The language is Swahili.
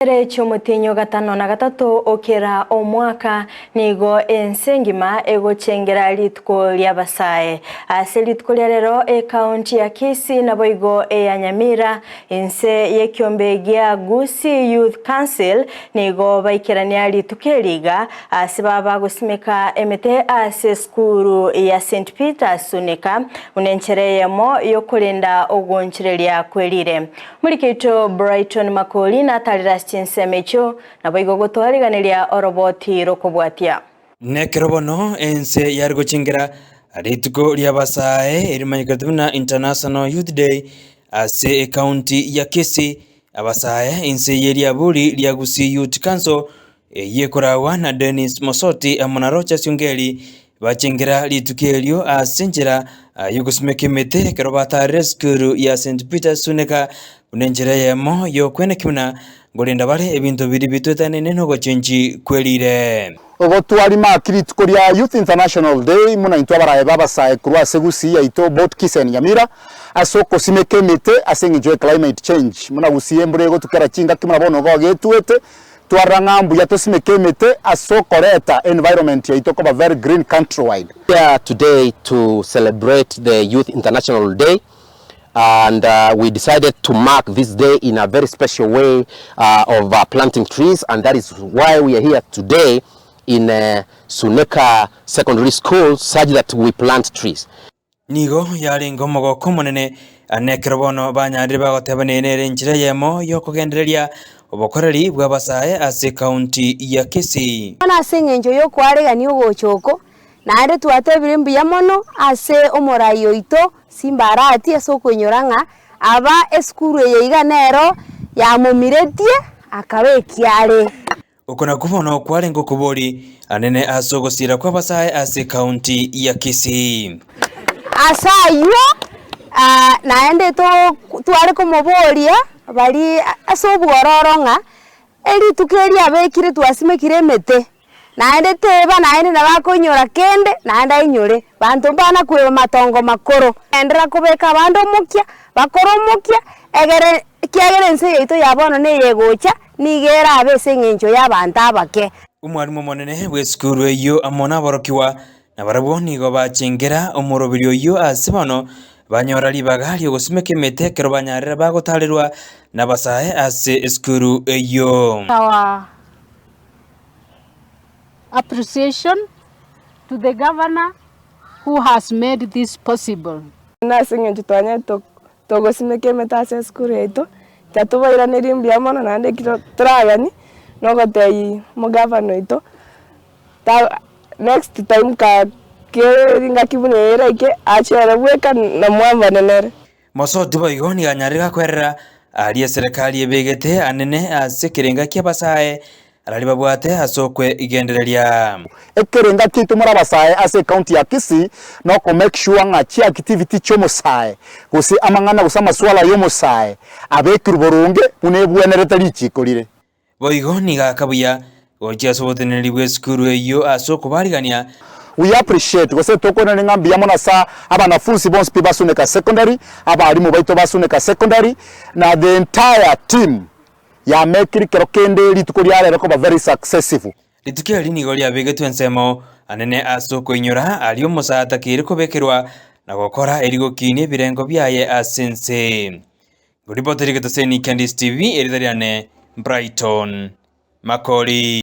Cy'umutinyo gatano na gatatu okera omwaka nigo ensengima egochengera litko lya basaye ase litko lya rero county ya Kisii na boigo ya Nyamira ense yekiombe gya Gusii Youth Council nigo baikerania litukeliga ase baba gusimika emete ase skuru ya St Peter's Sunika unenchereyemo yokulinda ogonchirelia kwelire mulikeito Brighton Makolina talira chinsemecho na boigo gotwariganiria oroboti rokobwatia nekerobono ense yarigochingira rituko lya basaye erimanyikatuna International Youth Day ase county ya Kisii abasaye ense yeria buri lya Gusii Youth Council yekorawa na Dennis Mosoti amona Rocha Siongeli bachingira litukelio asenjera yugusimekemete kerobata rescue ya St Peter's Sunika unenjera yemo yokwenekimuna ngolinda bale ebintu biri bitwetane neno gochenji kwelire ogo twali makiriti koria Youth International Day muna intwa baraye babasaye kurwa segusi ya ito boat kisen Nyamira asoko simekemete asengijoe climate change muna gusiye mburego tukera chinga kimuna bono go getwete twarangambu ya tosimekemete asokoreta environment ya ito koba very green countrywide. Here today to celebrate the Youth International Day. And we decided to mark this day in a very special way of planting trees, and that is why we are here today in Suneka Secondary School, such that we plant trees. Nigo yali ngomogo komonene anekerobono banyari bagotebanene renjira yemo yokugendereria obokoreri bwabasaye ase county ya Kisii. Ona sengenjo yokwarega ogochoko naende twatebire mbuya mono ase omorayo ito simbarati asokwenyoranga aba eskuru yeiganero yamumiretie akabekiare ukona kubono kwarengo kubori anene asogosira kwa basaye ase county ya Kisii asayo naende to tware komoboria bali asobwororonga eli tukeria abekire twasimekire emete naende teba naende nabakonyora kende naende inyore bantu bana kweba matongo makoro endera kubeka abandu mukia bakoro mukia egere kiagere nse yeito yabono ne yegocha nigera abese ngenjo y'abantu abake umwarimu monene we skuru eyo amona borokiwa na barabo nigo bachengera omorobirio yo asibano banyora libagali ogusimekemete kero banyarira bagotalirwa na basaye ase skuru eyo. Appreciation to the governor who has made this possible. Nasinge tutanya togo simeke metase skuru eto tatubaira nerimbia mono nande kiro tragani nogotei mo governor ito next time ka keringa kibunera ike achera bweka na mwamba nenere Mosoti boigo ni ganyarira kwerera ali serikali ebegete anene ase kirenga kyabasaye araliba bwate asokwe igendereria ekerenga kitu mura basaye ase county ya Kisii no ko make sure nga chi activity chomosaye gusi amangana gusama swala yomosaye abekiru borunge unebwenereta lichikolire boigo ni gakabuya gocha soboteneri bwe skuru eyo asoko barigania. We appreciate gose tokona ngambia mona sa abanafunzi bonse pe basuneka secondary abalimu baito basuneka secondary na the entire team ya mekiri kerokende litukolia rero ko very successful litukio linigo lya begetu ensemo anene asoko inyora aliyo musata kiri kobekerwa na gukora erigo kini birengo byaye asense guripoteri gatoseni Candice TV eridariane Brighton Makoli.